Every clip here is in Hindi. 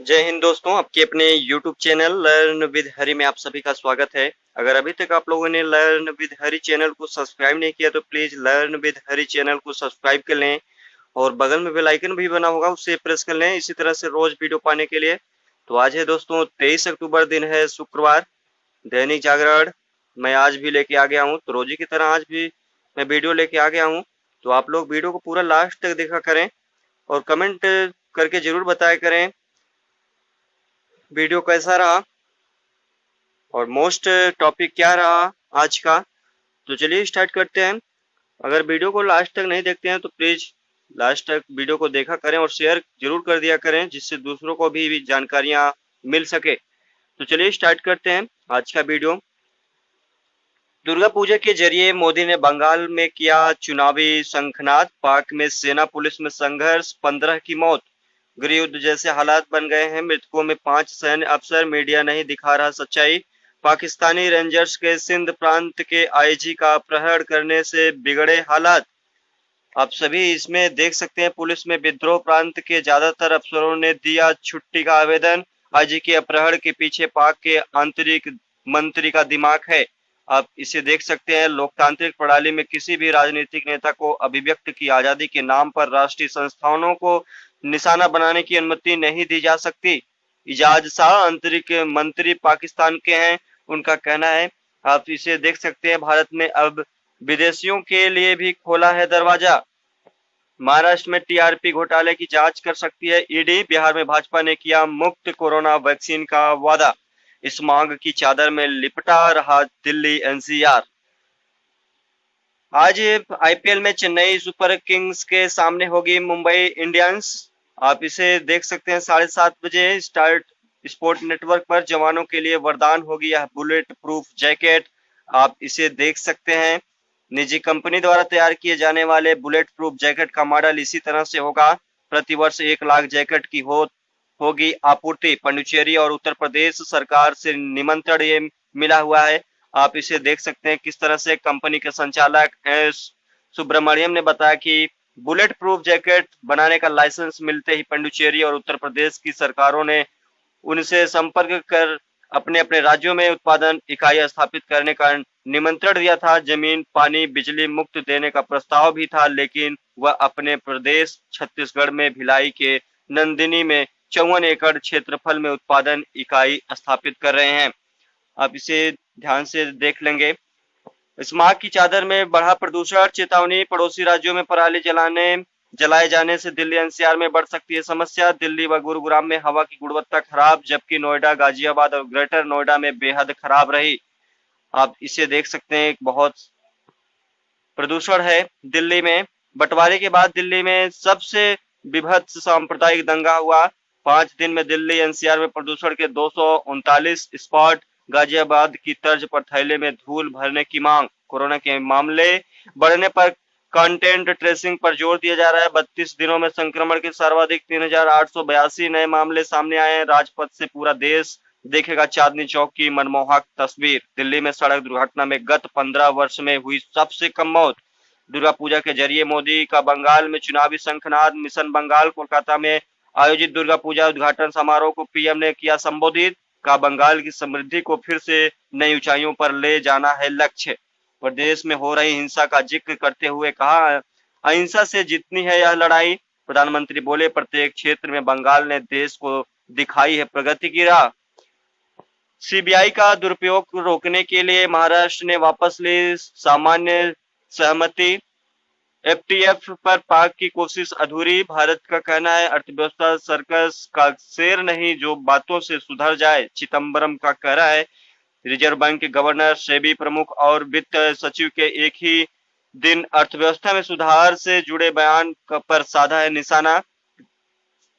जय हिंद दोस्तों, आपके अपने YouTube चैनल लर्न विद हरी में आप सभी का स्वागत है। अगर अभी तक आप लोगों ने लर्न विद हरी चैनल को सब्सक्राइब नहीं किया तो please learn with Hari channel को सब्सक्राइब कर लें और बगल में बेल आइकन भी बना होगा उसे प्रेस कर लें इसी तरह से रोज वीडियो पाने के लिए। तो आज है दोस्तों 23 अक्टूबर, दिन है शुक्रवार। दैनिक जागरण मैं आज भी लेके आ गया हूँ, तो रोजी की तरह आज भी मैं वीडियो लेके आ गया हूँ। तो आप लोग वीडियो को पूरा लास्ट तक देखा करें और कमेंट करके जरूर बताया करें वीडियो कैसा रहा और मोस्ट टॉपिक क्या रहा आज का। तो चलिए स्टार्ट करते हैं। अगर वीडियो को लास्ट तक नहीं देखते हैं तो प्लीज लास्ट तक वीडियो को देखा करें और शेयर जरूर कर दिया करें जिससे दूसरों को भी जानकारियां मिल सके। तो चलिए स्टार्ट करते हैं आज का वीडियो। दुर्गा पूजा के जरिए मोदी ने बंगाल में किया चुनावी शंखनाद, पाक में सेना पुलिस में संघर्ष, 15 की मौत, गृह युद्ध जैसे हालात बन गए हैं, मृतकों में 5 सैन्य अफसर, मीडिया नहीं दिखा रहा सच्चाई, पाकिस्तानी रेंजर्स के सिंध प्रांत के आईजी का अपहरण करने से बिगड़े हालात। आप सभी इसमें देख सकते हैं पुलिस में विद्रोह, प्रांत के ज्यादातर अफसरों ने दिया छुट्टी का आवेदन, आईजी के अपहरण के पीछे पाक के आंतरिक मंत्री का दिमाग है। आप इसे देख सकते हैं, लोकतांत्रिक प्रणाली में किसी भी राजनीतिक नेता को अभिव्यक्त की आजादी के नाम पर राष्ट्रीय संस्थानों को निशाना बनाने की अनुमति नहीं दी जा सकती। इजाज शाह आंतरिक मंत्री पाकिस्तान के हैं, उनका कहना है। आप इसे देख सकते हैं, भारत ने अब विदेशियों के लिए भी खोला है दरवाजा। महाराष्ट्र में टीआरपी घोटाले की जांच कर सकती है ईडी, बिहार में भाजपा ने किया मुफ्त कोरोना वैक्सीन का वादा, इस मांग की चादर में लिपटा रहा दिल्ली एनसीआर। आज आईपीएल में चेन्नई सुपर किंग्स के सामने होगी मुंबई इंडियंस। आप इसे देख सकते हैं 7:30 बजे स्टार्ट स्पोर्ट नेटवर्क पर। जवानों के लिए वरदान होगी यह बुलेट प्रूफ जैकेट। आप इसे देख सकते हैं, निजी कंपनी द्वारा तैयार किए जाने वाले बुलेट प्रूफ जैकेट का मॉडल इसी तरह से होगा। प्रतिवर्ष 1 लाख जैकेट की होगी आपूर्ति। पांडिचेरी और उत्तर प्रदेश सरकार से निमंत्रण ये मिला हुआ है। आप इसे देख सकते हैं किस तरह से कंपनी के संचालक एस सुब्रमण्यम ने बताया कि बुलेट प्रूफ जैकेट बनाने का लाइसेंस मिलते ही पांडिचेरी और उत्तर प्रदेश की सरकारों ने उनसे संपर्क कर अपने अपने राज्यों में उत्पादन इकाई स्थापित करने का निमंत्रण दिया था। जमीन, पानी, बिजली मुफ्त देने का प्रस्ताव भी था, लेकिन वह अपने प्रदेश छत्तीसगढ़ में भिलाई के नंदिनी में 54 एकड़ क्षेत्रफल में उत्पादन इकाई स्थापित कर रहे हैं। आप इसे ध्यान से देख लेंगे। इस माह की चादर में बढ़ा प्रदूषण, चेतावनी, पड़ोसी राज्यों में पराली जलाए जाने से दिल्ली एनसीआर में बढ़ सकती है समस्या। दिल्ली व गुरुग्राम में हवा की गुणवत्ता खराब, जबकि नोएडा, गाजियाबाद और ग्रेटर नोएडा में बेहद खराब रही। आप इसे देख सकते हैं, बहुत प्रदूषण है दिल्ली में। बंटवारे के बाद दिल्ली में सबसे विभत्स सांप्रदायिक दंगा हुआ। 5 दिन में दिल्ली एनसीआर में प्रदूषण के 239 स्पॉट। गाजियाबाद की तर्ज पर थैले में धूल भरने की मांग। कोरोना के मामले बढ़ने पर कंटेंट ट्रेसिंग पर जोर दिया जा रहा है। 32 दिनों में संक्रमण के सर्वाधिक 3,882 नए मामले सामने आए हैं। राजपथ से पूरा देश देखेगा चांदनी चौक की मनमोहक तस्वीर। दिल्ली में सड़क दुर्घटना में गत 15 वर्ष में हुई सबसे कम मौत। दुर्गा पूजा के जरिए मोदी का बंगाल में चुनावी शंखनाद। मिशन बंगाल कोलकाता में आयोजित दुर्गा पूजा उद्घाटन समारोह को पीएम ने किया संबोधित। का बंगाल की समृद्धि को फिर से नई ऊंचाइयों पर ले जाना है लक्ष्य। प्रदेश में हो रही हिंसा का जिक्र करते हुए कहा, अहिंसा से जीतनी है यह लड़ाई। प्रधानमंत्री बोले, प्रत्येक क्षेत्र में बंगाल ने देश को दिखाई है प्रगति की राह। सीबीआई का दुरुपयोग रोकने के लिए महाराष्ट्र ने वापस ली सामान्य सहमति। एफटीएफ पर पाक की कोशिश अधूरी। भारत का कहना है, अर्थव्यवस्था सर्कस का शेर नहीं जो बातों से सुधर जाए, चिदम्बरम का कहना है। रिजर्व बैंक के गवर्नर, सेबी प्रमुख और वित्त सचिव के एक ही दिन अर्थव्यवस्था में सुधार से जुड़े बयान पर साधा है निशाना।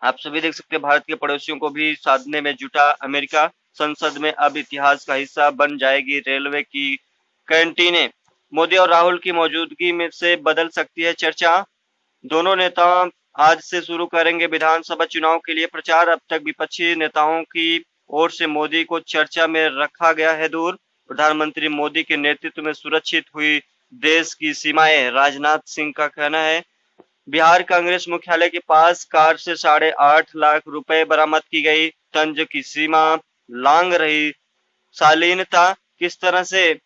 आप सभी देख सकते हैं, भारत के पड़ोसियों को भी साधने में जुटा अमेरिका। संसद में अब इतिहास का हिस्सा बन जाएगी रेलवे की कैंटीनें। मोदी और राहुल की मौजूदगी में से बदल सकती है चर्चा। दोनों नेता आज से शुरू करेंगे विधानसभा चुनाव के लिए प्रचार। अब तक विपक्षी नेताओं की ओर से मोदी को चर्चा में रखा गया है दूर। प्रधानमंत्री मोदी के नेतृत्व में सुरक्षित हुई देश की सीमाएं, राजनाथ सिंह का कहना है। बिहार कांग्रेस मुख्यालय के पास कार से 8.5 लाख रुपए बरामद की गई। तंज की सीमा लांघ रही शालीनता, किस तरह से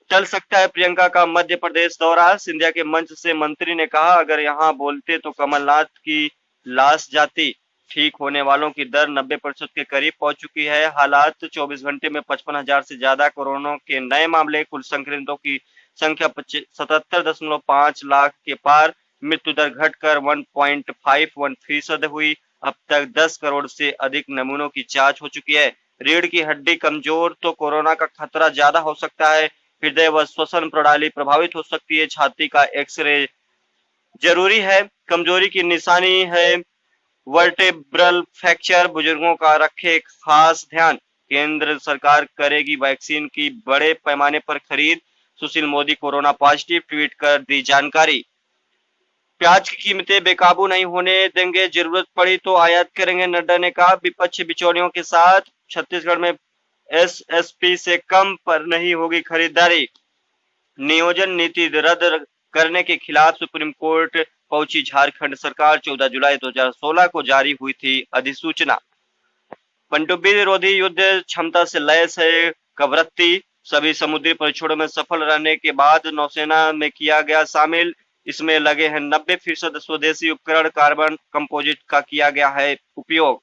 चल सकता है प्रियंका का मध्य प्रदेश दौरा। सिंधिया के मंच से मंत्री ने कहा, अगर यहां बोलते तो कमलनाथ की लाश जाती। ठीक होने वालों की दर 90% के करीब पहुंच चुकी है। हालात 24 घंटे में 55,000 से ज्यादा कोरोना के नए मामले। कुल संक्रमितों की संख्या 77.5 लाख के पार। मृत्यु दर घटकर 1.51% हुई। अब तक 10 करोड़ से अधिक नमूनों की जांच हो चुकी है। रीढ़ की हड्डी कमजोर तो कोरोना का खतरा ज्यादा हो सकता है। हृदय व श्वसन प्रणाली प्रभावित हो सकती है। छाती का एक्सरे जरूरी है। कमजोरी की निशानी है वर्टेब्रल फ्रैक्चर। बुजुर्गों का रखे खास ध्यान। केंद्र सरकार करेगी वैक्सीन की बड़े पैमाने पर खरीद। Sushil Modi corona positive, tweet कर दी जानकारी। प्याज की कीमतें बेकाबू नहीं होने देंगे, जरूरत पड़ी तो आयात करेंगे, नड्डा ने कहा। विपक्ष बिचौलियों के साथ। छत्तीसगढ़ में एसएसपी से कम पर नहीं होगी खरीदारी। नियोजन नीति रद्द करने के खिलाफ सुप्रीम कोर्ट पहुंची झारखंड सरकार। 14 जुलाई 2016 को जारी हुई थी अधिसूचना। पनडुब्बी विरोधी युद्ध क्षमता से लैस है कवरत्ती। सभी समुद्री परीक्षणों में सफल रहने के बाद नौसेना में किया गया शामिल। इसमें लगे हैं 90% स्वदेशी उपकरण। कार्बन कंपोजिट का किया गया है उपयोग।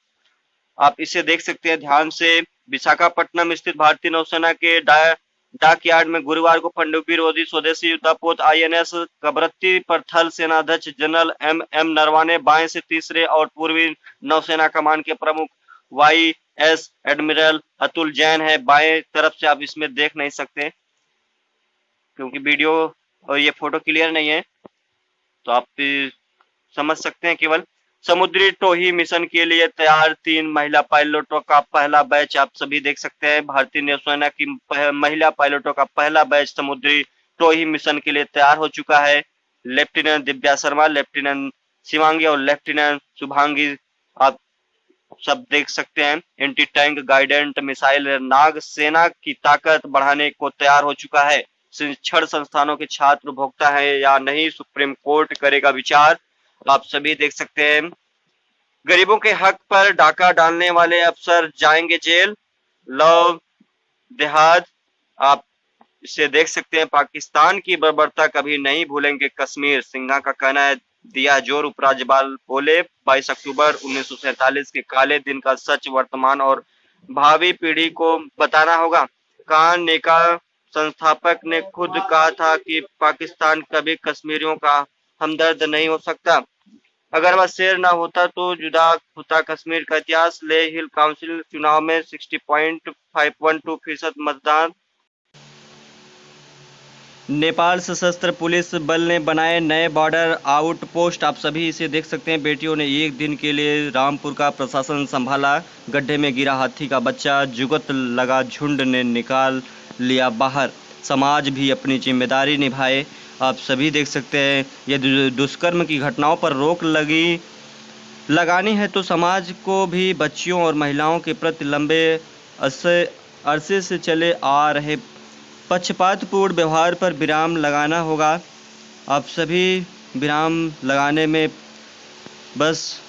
आप इसे देख सकते हैं ध्यान से। विशाखापट्टनम स्थित भारतीय नौसेना के डाकयार्ड में गुरुवार को पनडुब्बी विरोधी स्वदेशी युद्धपोत आईएनएस कवरत्ती पर थल सेना अध्यक्ष जनरल एम नरवाने, बाएं से तीसरे और पूर्वी नौसेना कमान के प्रमुख वाईएस एडमिरल अतुल जैन है। बाएं तरफ से आप इसमें देख नहीं सकते क्योंकि वीडियो और ये फोटो क्लियर नहीं है, तो आप समझ सकते हैं केवल। समुद्री टोही मिशन के लिए तैयार 3 महिला पायलटों का पहला बैच आप सभी देख सकते हैं। भारतीय नौसेना की महिला पायलटों का पहला बैच समुद्री टोही मिशन के लिए तैयार हो चुका है। लेफ्टिनेंट दिव्या शर्मा, लेफ्टिनेंट शिवांगी और लेफ्टिनेंट शुभांगी आप सब देख सकते हैं। एंटी टैंक गाइडेंट मिसाइल नाग सेना की ताकत बढ़ाने को तैयार हो चुका है। शिक्षण संस्थानों के छात्र भोक्ता है या नहीं, सुप्रीम कोर्ट करेगा विचार। आप सभी देख सकते हैं। गरीबों के हक पर डाका डालने वाले अफसर जाएंगे जेल। लव देहात आप इसे देख सकते हैं। पाकिस्तान की बर्बरता कभी नहीं भूलेंगे कश्मीर, सिन्हा का कहना है। दिया जोर, उपराज्यपाल बोले 22 अक्टूबर 1947 के काले दिन का सच वर्तमान और भावी पीढ़ी को बताना होगा। कान नेका संस्थापक ने खुद कहा था कि पाकिस्तान कभी कश्मीरियों का हमदर्द नहीं हो सकता। अगर वह शेर ना होता तो जुदा होता कश्मीर का इतिहास। ले हिल काउंसिल चुनाव में 60.512% मतदान। नेपाल सशस्त्र पुलिस बल ने बनाए नए बॉर्डर आउटपोस्ट। आप सभी इसे देख सकते हैं। बेटियों ने एक दिन के लिए रामपुर का प्रशासन संभाला। गड्ढे में गिरा हाथी का बच्चा जुगत लगा, झुंड ने निकाल लिया बाहर। समाज भी अपनी जिम्मेदारी निभाए। आप सभी देख सकते हैं। यदि दुष्कर्म की घटनाओं पर रोक लगानी है तो समाज को भी बच्चियों और महिलाओं के प्रति लंबे अरसे से चले आ रहे पक्षपातपूर्ण व्यवहार पर विराम लगाना होगा। आप सभी विराम लगाने में बस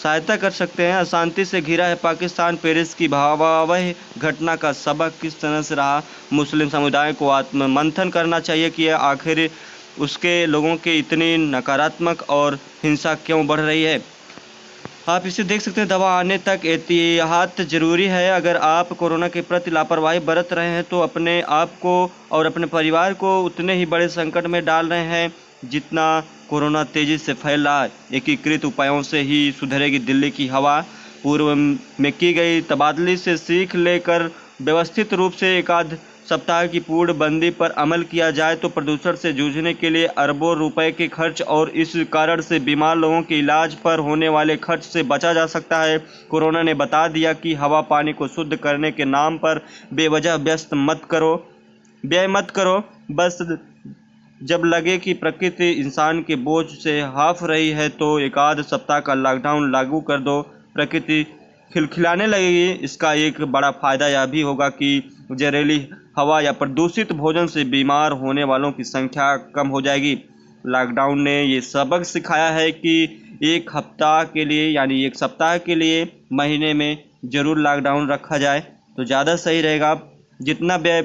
सहायता कर सकते हैं। अशांति से घिरा है पाकिस्तान। पेरिस की भयावह घटना का सबक किस तरह से रहा। मुस्लिम समुदाय को आत्ममंथन करना चाहिए कि आखिर उसके लोगों की इतनी नकारात्मक और हिंसा क्यों बढ़ रही है। आप इसे देख सकते हैं। दवा आने तक एहतियात जरूरी है। अगर आप कोरोना के प्रति लापरवाही बरत रहे हैं तो अपने आप को और अपने परिवार को उतने ही बड़े संकट में डाल रहे हैं जितना कोरोना तेजी से फैल रहा है। एकीकृत उपायों से ही सुधरेगी दिल्ली की हवा। पूर्व में की गई तबादली से सीख लेकर व्यवस्थित रूप से एकाध सप्ताह की पूर्णबंदी पर अमल किया जाए तो प्रदूषण से जूझने के लिए अरबों रुपए के खर्च और इस कारण से बीमार लोगों के इलाज पर होने वाले खर्च से बचा जा सकता है। कोरोना ने बता दिया कि हवा पानी को शुद्ध करने के नाम पर बेवजह व्यय मत करो। बस जब लगे कि प्रकृति इंसान के बोझ से हाफ रही है तो एकाध सप्ताह का लॉकडाउन लागू कर दो। प्रकृति खिलखिलाने लगेगी। इसका एक बड़ा फायदा यह भी होगा कि जहरीली हवा या प्रदूषित भोजन से बीमार होने वालों की संख्या कम हो जाएगी। लॉकडाउन ने ये सबक सिखाया है कि एक हफ्ता के लिए यानी एक सप्ताह के लिए महीने में ज़रूर लॉकडाउन रखा जाए तो ज़्यादा सही रहेगा। जितना व्यय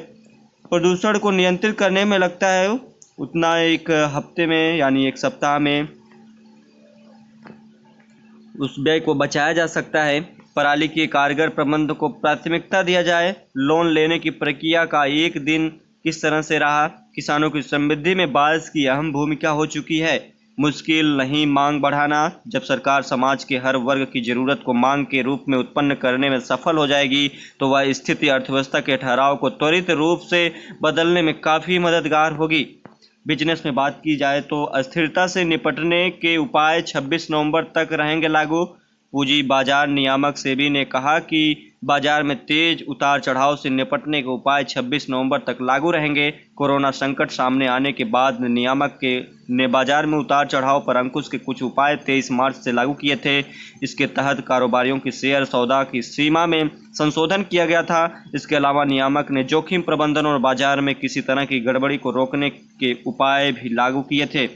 प्रदूषण को नियंत्रित करने में लगता है उतना एक हफ्ते में यानी एक सप्ताह में उस व्यय को बचाया जा सकता है। पराली के कारगर प्रबंध को प्राथमिकता दिया जाए। लोन लेने की प्रक्रिया का एक दिन किस तरह से रहा? किसानों की समृद्धि में बारिश की अहम भूमिका हो चुकी है। मुश्किल नहीं मांग बढ़ाना। जब सरकार समाज के हर वर्ग की जरूरत को मांग के रूप में उत्पन्न करने में सफल हो जाएगी तो वह स्थिति अर्थव्यवस्था के ठहराव को त्वरित रूप से बदलने में काफ़ी मददगार होगी। बिजनेस में बात की जाए तो अस्थिरता से निपटने के उपाय 26 नवंबर तक रहेंगे लागू। पूंजी बाजार नियामक सेबी ने कहा कि बाजार में तेज उतार चढ़ाव से निपटने के उपाय 26 नवंबर तक लागू रहेंगे। कोरोना संकट सामने आने के बाद नियामक ने बाजार में उतार चढ़ाव पर अंकुश के कुछ उपाय 23 मार्च से लागू किए थे। इसके तहत कारोबारियों की शेयर सौदा की सीमा में संशोधन किया गया था। इसके अलावा नियामक ने जोखिम प्रबंधन और बाजार में किसी तरह की गड़बड़ी को रोकने के उपाय भी लागू किए थे।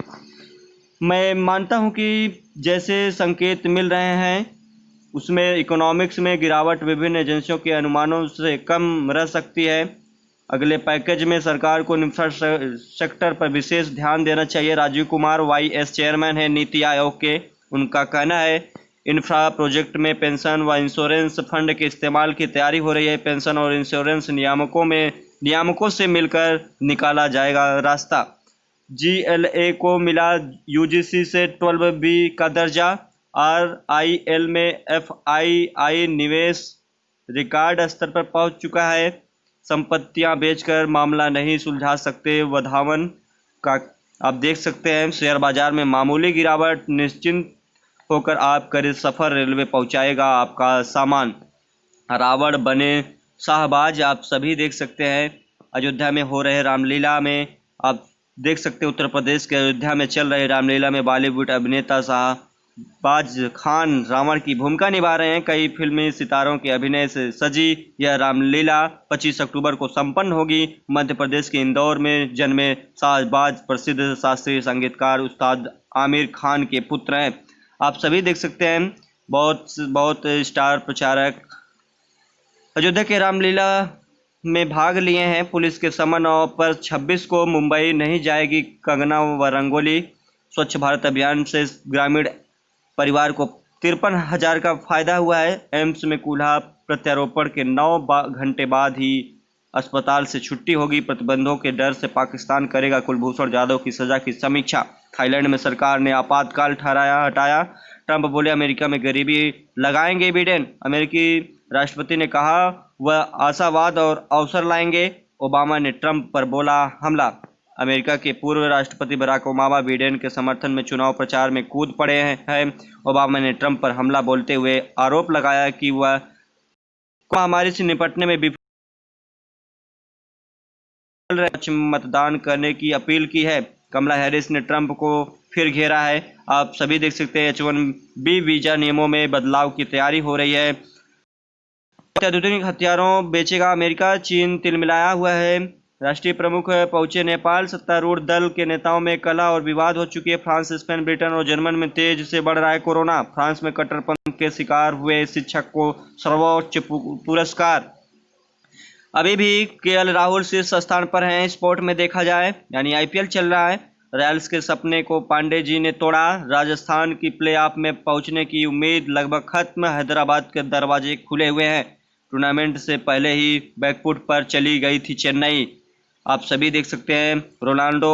मैं मानता हूं कि जैसे संकेत मिल रहे हैं उसमें इकोनॉमिक्स में गिरावट विभिन्न एजेंसियों के अनुमानों से कम रह सकती है। अगले पैकेज में सरकार को इंफ्रास्ट्रक्चर पर विशेष ध्यान देना चाहिए। राजीव कुमार वाईएस चेयरमैन है नीति आयोग के। उनका कहना है इंफ्रा प्रोजेक्ट में पेंशन व इंश्योरेंस फंड के इस्तेमाल की तैयारी हो रही है। पेंशन और इंश्योरेंस नियामकों से मिलकर निकाला जाएगा रास्ता। GLA को मिला UGC से 12B का दर्जा। RIL में FII निवेश रिकॉर्ड स्तर पर पहुंच चुका है। संपत्तियां बेचकर मामला नहीं सुलझा सकते वधावन का आप देख सकते हैं। शेयर बाजार में मामूली गिरावट। निश्चिंत होकर आप करे सफ़र, रेलवे पहुंचाएगा आपका सामान। रावण बने शाहबाज आप सभी देख सकते हैं। अयोध्या में हो रहे रामलीला में आप देख सकते हैं उत्तर प्रदेश के अयोध्या में चल रहे रामलीला में बॉलीवुड अभिनेता शाहबाज खान रावण की भूमिका निभा रहे हैं। कई फिल्मी सितारों के अभिनय से सजी यह रामलीला 25 अक्टूबर को संपन्न होगी। मध्य प्रदेश के इंदौर में जन्मे शाहबाज प्रसिद्ध शास्त्रीय संगीतकार उस्ताद आमिर खान के पुत्र हैं। आप सभी देख सकते हैं बहुत स्टार प्रचारक अयोध्या के रामलीला में भाग लिए हैं। पुलिस के समन पर 26 को मुंबई नहीं जाएगी कंगना व रंगोली। स्वच्छ भारत अभियान से ग्रामीण परिवार को 53,000 का फायदा हुआ है। एम्स में कूल्हा प्रत्यारोपण के 9 घंटे बाद ही अस्पताल से छुट्टी होगी। प्रतिबंधों के डर से पाकिस्तान करेगा कुलभूषण जाधव की सजा की समीक्षा। थाईलैंड में सरकार ने आपातकाल हटाया। ट्रंप बोले अमेरिका में गरीबी लगाएंगे बिडेन। अमेरिकी राष्ट्रपति ने कहा वह आशावाद और अवसर लाएंगे। ओबामा ने ट्रंप पर बोला हमला। अमेरिका के पूर्व राष्ट्रपति बराक ओबामा बिडेन के समर्थन में चुनाव प्रचार में कूद पड़े हैं। ओबामा ने ट्रंप पर हमला बोलते हुए आरोप लगाया कि वह महामारी से निपटने में विफल मतदान करने की अपील की है। कमला हैरिस ने ट्रंप को फिर घेरा है। आप सभी देख सकते हैं H1B वीजा नियमों में बदलाव की तैयारी हो रही है। अत्याधुनिक हथियारों बेचेगा अमेरिका। चीन तिलमिलाया हुआ है। राष्ट्रीय प्रमुख पहुंचे नेपाल। सत्तारूढ़ दल के नेताओं में कलह और विवाद हो चुकी है। फ्रांस, स्पेन, ब्रिटेन और जर्मन में तेज से बढ़ रहा है कोरोना। फ्रांस में कट्टरपंथ के शिकार हुए शिक्षक को सर्वोच्च पुरस्कार। अभी भी KL राहुल शीर्ष स्थान पर हैं। स्पोर्ट में देखा जाए यानी IPL चल रहा है। रॉयल्स के सपने को पांडे जी ने तोड़ा। राजस्थान की प्लेऑफ में पहुंचने की उम्मीद लगभग खत्म। हैदराबाद के दरवाजे खुले हुए हैं। टूर्नामेंट से पहले ही बैकफुट पर चली गई थी चेन्नई। आप सभी देख सकते हैं रोनाल्डो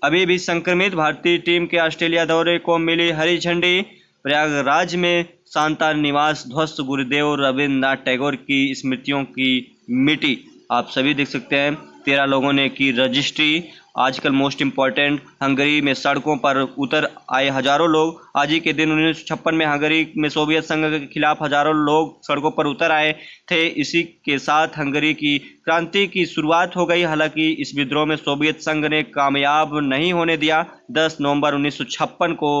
अभी भी संक्रमित। भारतीय टीम के ऑस्ट्रेलिया दौरे को मिली हरी झंडी। प्रयागराज में शांता निवास ध्वस्त। गुरुदेव रविन्द्रनाथ टैगोर की स्मृतियों की मिट्टी। आप सभी देख सकते हैं 13 लोगों ने की रजिस्ट्री। आजकल मोस्ट इम्पॉर्टेंट हंगरी में सड़कों पर उतर आए हजारों लोग। आज ही के दिन 1956 में हंगरी में सोवियत संघ के खिलाफ हजारों लोग सड़कों पर उतर आए थे। इसी के साथ हंगरी की क्रांति की शुरुआत हो गई। हालांकि इस विद्रोह में सोवियत संघ ने कामयाब नहीं होने दिया। 10 नवंबर 1956 को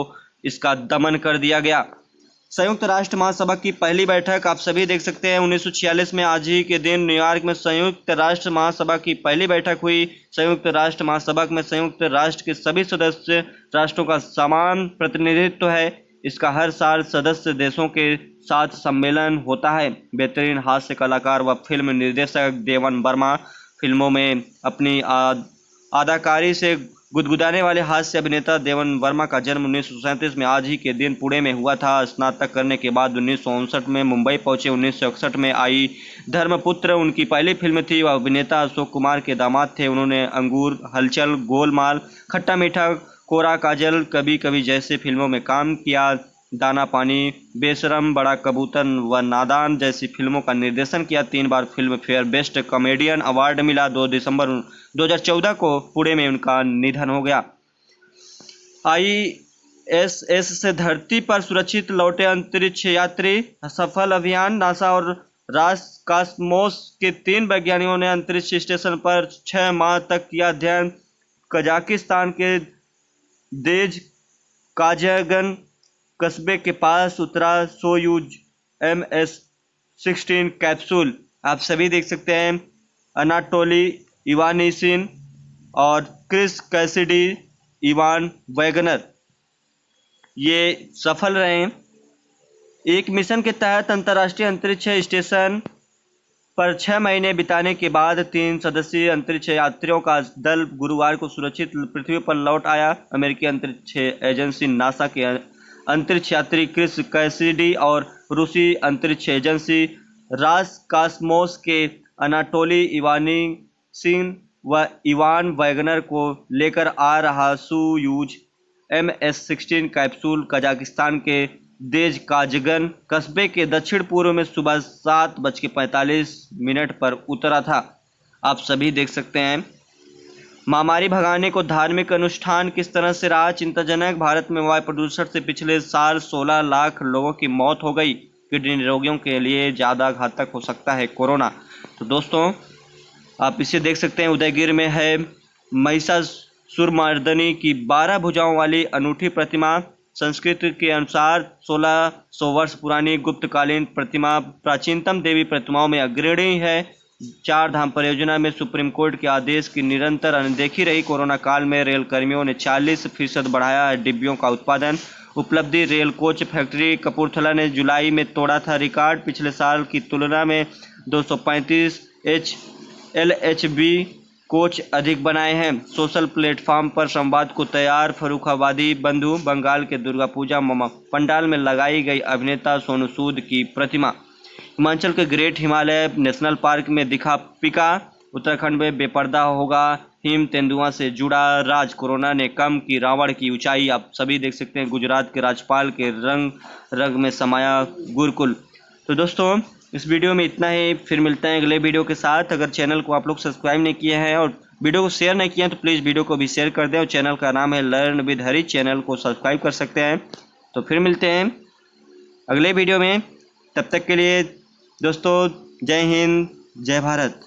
इसका दमन कर दिया गया। संयुक्त राष्ट्र महासभा की पहली बैठक आप सभी देख सकते हैं 1946 में आज ही के दिन न्यूयॉर्क में संयुक्त राष्ट्र महासभा की पहली बैठक हुई। संयुक्त राष्ट्र महासभा में संयुक्त राष्ट्र के सभी सदस्य राष्ट्रों का समान प्रतिनिधित्व है। इसका हर साल सदस्य देशों के साथ सम्मेलन होता है। बेहतरीन हास्य कलाकार व फिल्म निर्देशक देवन वर्मा फिल्मों में अपनी अदाकारी से गुदगुदाने वाले हास्य अभिनेता देवन वर्मा का जन्म 1937 में आज ही के दिन पुणे में हुआ था। स्नातक करने के बाद 1959 में मुंबई पहुंचे। 1961 में आई धर्मपुत्र उनकी पहली फिल्म थी। वह अभिनेता अशोक कुमार के दामाद थे। उन्होंने अंगूर, हलचल, गोलमाल, खट्टा मीठा, कोरा काजल, कभी कभी जैसे फिल्मों में काम किया। दाना पानी, बेशरम, बड़ा कबूतर व नादान जैसी फिल्मों का निर्देशन किया। 3 बार Filmfare best comedian award मिला। 2 दिसंबर 2014 को पुणे में उनका निधन हो गया। ISS से धरती पर सुरक्षित लौटे अंतरिक्ष यात्री। सफल अभियान। नासा और रासकास्मोस के 3 वैज्ञानिकों ने अंतरिक्ष स्टेशन पर 6 माह तक किया अध्ययन। कजाकिस्तान के देज काजगन कस्बे के पास उतरा सोयूज MS-16 कैप्सूल। आप सभी देख सकते हैं अनाटोली इवानिशिन और क्रिस कैसिडी, इवान वैगनर ये सफल रहे। एक मिशन के तहत अंतर्राष्ट्रीय अंतरिक्ष स्टेशन पर 6 महीने बिताने के बाद 3 सदस्यीय अंतरिक्ष यात्रियों का दल गुरुवार को सुरक्षित पृथ्वी पर लौट आया। अमेरिकी अंतरिक्ष एजेंसी नासा के अंतरिक्ष यात्री क्रिस कैसिडी और रूसी अंतरिक्ष एजेंसी रासकास्मोस के अनाटोली इवानिशिन व इवान वैगनर को लेकर आ रहा सोयूज MS-16 कैप्सूल कजाकिस्तान के देज काजगन कस्बे के दक्षिण पूर्व में सुबह 7:45 पर उतरा था। आप सभी देख सकते हैं महामारी भगाने को धार्मिक अनुष्ठान किस तरह से रहा चिंताजनक। भारत में वायु प्रदूषण से पिछले साल 16 लाख लोगों की मौत हो गई। किडनी रोगियों के लिए ज़्यादा घातक हो सकता है कोरोना। तो दोस्तों आप इसे देख सकते हैं उदयगिर में है महिषासुरमर्दिनी की 12 भुजाओं वाली अनूठी प्रतिमा। संस्कृत के अनुसार 1600 वर्ष पुरानी गुप्तकालीन प्रतिमा प्राचीनतम देवी प्रतिमाओं में अग्रणी है। 4 धाम परियोजना में सुप्रीम कोर्ट के आदेश की निरंतर अनदेखी रही। कोरोना काल में रेल कर्मियों ने 40% बढ़ाया है डिब्बियों का उत्पादन। उपलब्धि। रेल कोच फैक्ट्री कपूरथला ने जुलाई में तोड़ा था रिकॉर्ड। पिछले साल की तुलना में 235 LHB कोच अधिक बनाए हैं। सोशल प्लेटफॉर्म पर संवाद को तैयार। फर्रुखाबादी बंधु। बंगाल के दुर्गा पूजा पंडाल में लगाई गई अभिनेता सोनू सूद की प्रतिमा। हिमाचल के ग्रेट हिमालय नेशनल पार्क में दिखा पिका। उत्तराखंड में बेपर्दा होगा हिम तेंदुआ से जुड़ा राज। कोरोना ने कम की रावण की ऊंचाई। आप सभी देख सकते हैं गुजरात के राज्यपाल के रंग रंग में समाया गुरुकुल। तो दोस्तों इस वीडियो में इतना ही। फिर मिलते हैं अगले वीडियो के साथ। अगर चैनल को आप लोग सब्सक्राइब नहीं किए हैं और वीडियो को शेयर नहीं किए हैं तो प्लीज़ वीडियो को भी शेयर कर दें। और चैनल का नाम है लर्न विद हरी। चैनल को सब्सक्राइब कर सकते हैं। तो फिर मिलते हैं अगले वीडियो में। तब तक के लिए दोस्तों जय हिंद, जय भारत।